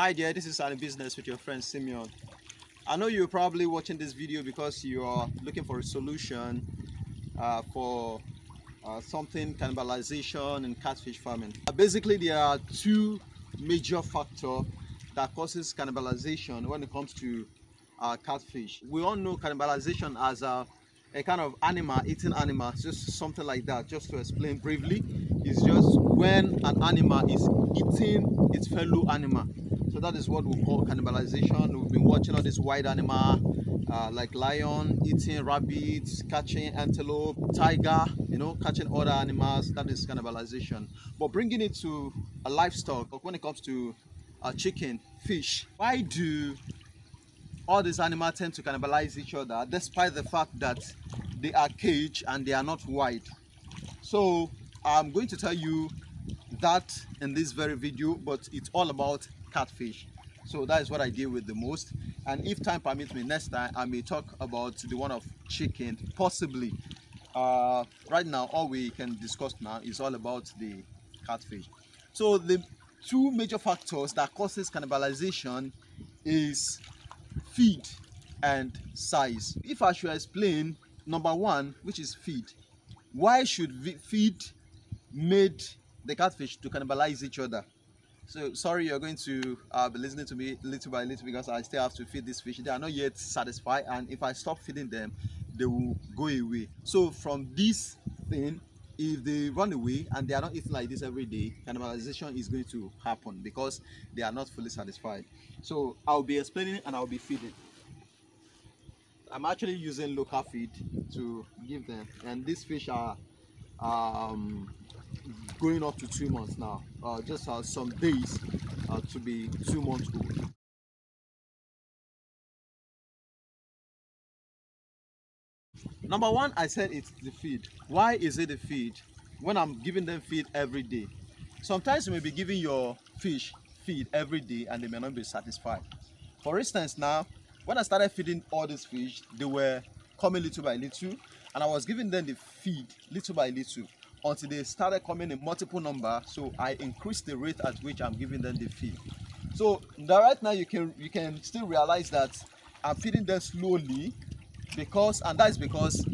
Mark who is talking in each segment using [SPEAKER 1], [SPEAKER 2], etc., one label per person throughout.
[SPEAKER 1] Hi there, this is AniBusiness with your friend Simeon. I know you're probably watching this video because you are looking for a solution for something cannibalization in catfish farming. Basically, there are two major factors that causes cannibalization when it comes to catfish. We all know cannibalization as a kind of animal, eating animal, just something like that. Just to explain briefly, it's just when an animal is eating its fellow animal. So that is what we call cannibalization. We've been watching all this wild animal like lion eating rabbits, catching antelope, tiger, catching other animals. That is cannibalization. But bringing it to a livestock, when it comes to chicken, fish, why do all these animals tend to cannibalize each other despite the fact that they are caged and they are not wild? So I'm going to tell you that in this very video, but it's all about catfish. So that is what I deal with the most, and if time permits me, next time I may talk about the one of chicken, possibly. Right now all we can discuss now is all about the catfish. So the two major factors that causes cannibalization is feed and size. If I should explain number one, which is feed, why should feed made the catfish to cannibalize each other? So sorry, you're going to be listening to me little by little because I still have to feed these fish. They are not yet satisfied, and if I stop feeding them, they will go away. So from this thing, if they run away and they are not eating like this every day, cannibalization is going to happen because they are not fully satisfied. So I'll be explaining and I'll be feeding. I'm actually using local feed to give them, and these fish are going up to 2 months now, just some days to be 2 months old. Number one, I said it's the feed. Why is it the feed? When I'm giving them feed every day, sometimes you may be giving your fish feed every day and they may not be satisfied. For instance, now when I started feeding all these fish, they were coming little by little, and I was giving them the feed little by little until they started coming in multiple number. So I increased the rate at which I'm giving them the feed. So right now you can still realize that I'm feeding them slowly, and that is because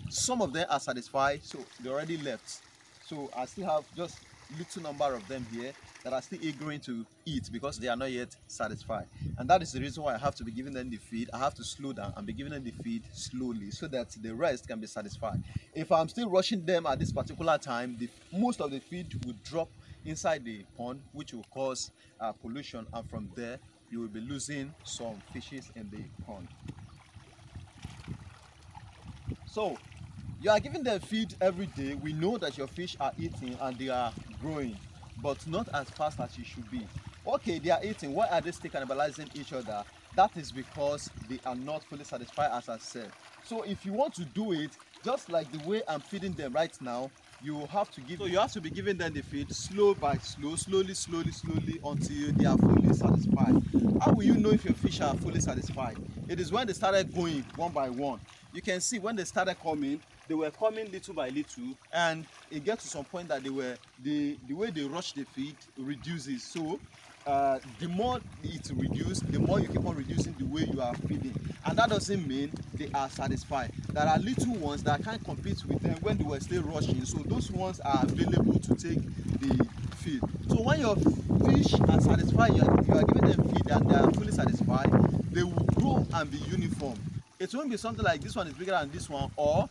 [SPEAKER 1] some of them are satisfied, so they already left. So I still have just little number of them here that are still eager to eat because they are not yet satisfied, and that is the reason why I have to be giving them the feed. I have to slow down and be giving them the feed slowly so that the rest can be satisfied. If I'm still rushing them at this particular time, most of the feed will drop inside the pond, which will cause pollution, and from there you will be losing some fishes in the pond. So you are giving them feed every day. We know that your fish are eating and they are growing, but not as fast as you should be. Okay, they are eating. Why are they still cannibalizing each other? That is because they are not fully satisfied, as I said. So if you want to do it just like the way I'm feeding them right now, you have to be giving them the feed slow by slow, slowly until they are fully satisfied. How will you know if your fish are fully satisfied? It is when they started going one by one. You can see when they started coming, they were coming little by little, and it gets to some point that the way they rush the feed reduces. So the more it reduces, the more you keep on reducing the way you are feeding, and that doesn't mean they are satisfied. There are little ones that can't compete with them when they were still rushing, so those ones are available to take the feed. So when your fish are satisfied, you are giving them feed and they are fully satisfied, they will grow and be uniform. It won't be something like this one is bigger than this one, or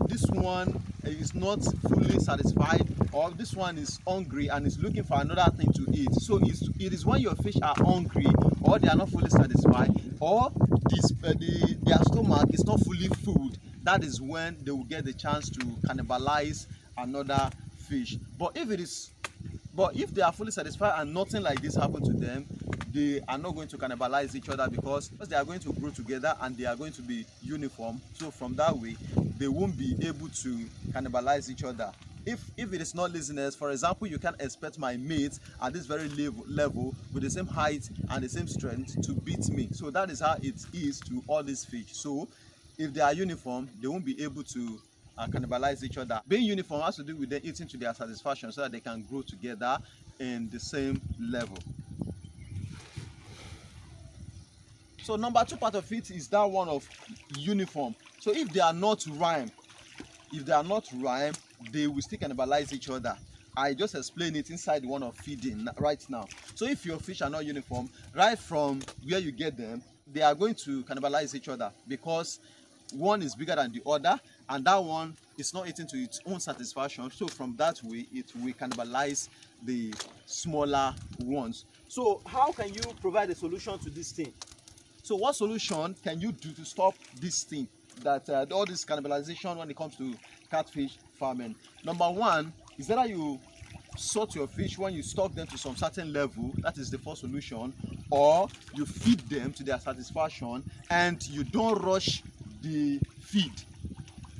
[SPEAKER 1] this one is not fully satisfied, or this one is hungry and is looking for another thing to eat. So it is when your fish are hungry, or they are not fully satisfied, or their stomach is not fully full, that is when they will get the chance to cannibalize another fish. But if they are fully satisfied and nothing like this happened to them, they are not going to cannibalize each other because they are going to grow together and they are going to be uniform. So from that way, they won't be able to cannibalize each other. If it is not listeners, for example, you can expect my mates at this very level with the same height and the same strength to beat me. So that is how it is to all these fish. So if they are uniform, they won't be able to cannibalize each other. Being uniform has to do with them eating to their satisfaction so that they can grow together in the same level. So number 2 part of it is that one of uniform. So if they are not rhyme, they will still cannibalize each other. I just explained it inside the one of feeding right now. So if your fish are not uniform, right from where you get them, they are going to cannibalize each other, because one is bigger than the other, and that one is not eating to its own satisfaction. So from that way, it will cannibalize the smaller ones. So how can you provide a solution to this thing? So what solution can you do to stop this thing, that all this cannibalization when it comes to catfish farming? Number 1 is that you sort your fish when you stock them to some certain level. That is the first solution. Or you feed them to their satisfaction and you don't rush the feed.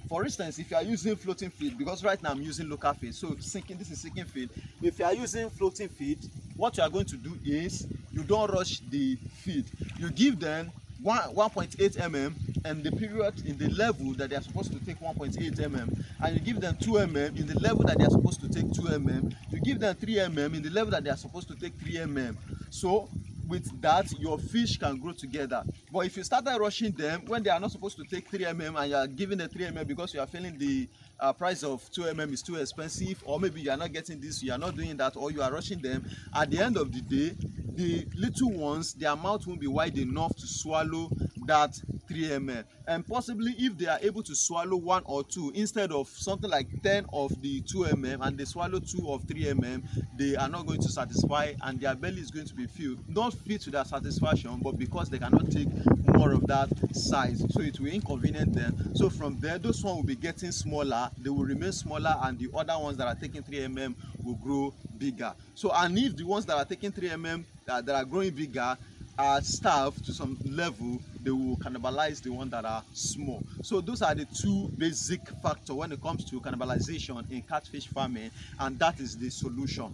[SPEAKER 1] For instance, if you are using floating feed, because right now I'm using local feed, so this is sinking feed. If you are using floating feed, what you are going to do is you don't rush the feed. You give them 1.8 mm and the period in the level that they are supposed to take 1.8 mm, and you give them 2 mm in the level that they are supposed to take 2 mm. You give them 3 mm in the level that they are supposed to take 3 mm. So with that, your fish can grow together. But if you started rushing them when they are not supposed to take 3 mm and you are giving them 3 mm because you are feeling the price of 2 mm is too expensive, or maybe you are not getting this, you are not doing that, or you are rushing them, at the end of the day, the little ones, their mouth won't be wide enough to swallow that 3 mm. And possibly if they are able to swallow 1 or 2 instead of something like 10 of the 2 mm, and they swallow 2 of 3 mm, they are not going to satisfy and their belly is going to be filled. Not filled to their satisfaction, but because they cannot take more of that size, so it will inconvenience them. So from there, those ones will be getting smaller, they will remain smaller, and the other ones that are taking 3 mm will grow bigger. So, and if the ones that are taking 3 mm that are growing bigger are starved to some level, they will cannibalize the ones that are small. So those are the 2 basic factors when it comes to cannibalization in catfish farming, and that is the solution.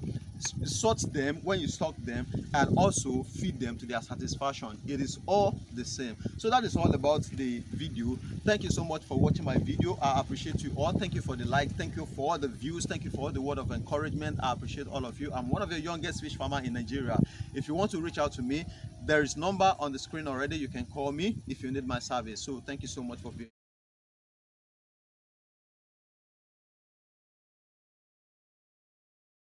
[SPEAKER 1] Sort them when you stock them, and also feed them to their satisfaction. It is all the same. So that is all about the video. Thank you so much for watching my video. I appreciate you all. Thank you for the like, thank you for all the views, thank you for all the word of encouragement. I appreciate all of you. I'm one of the youngest fish farmer in Nigeria. If you want to reach out to me, there is number on the screen already. You can call me if you need my service. So thank you so much for being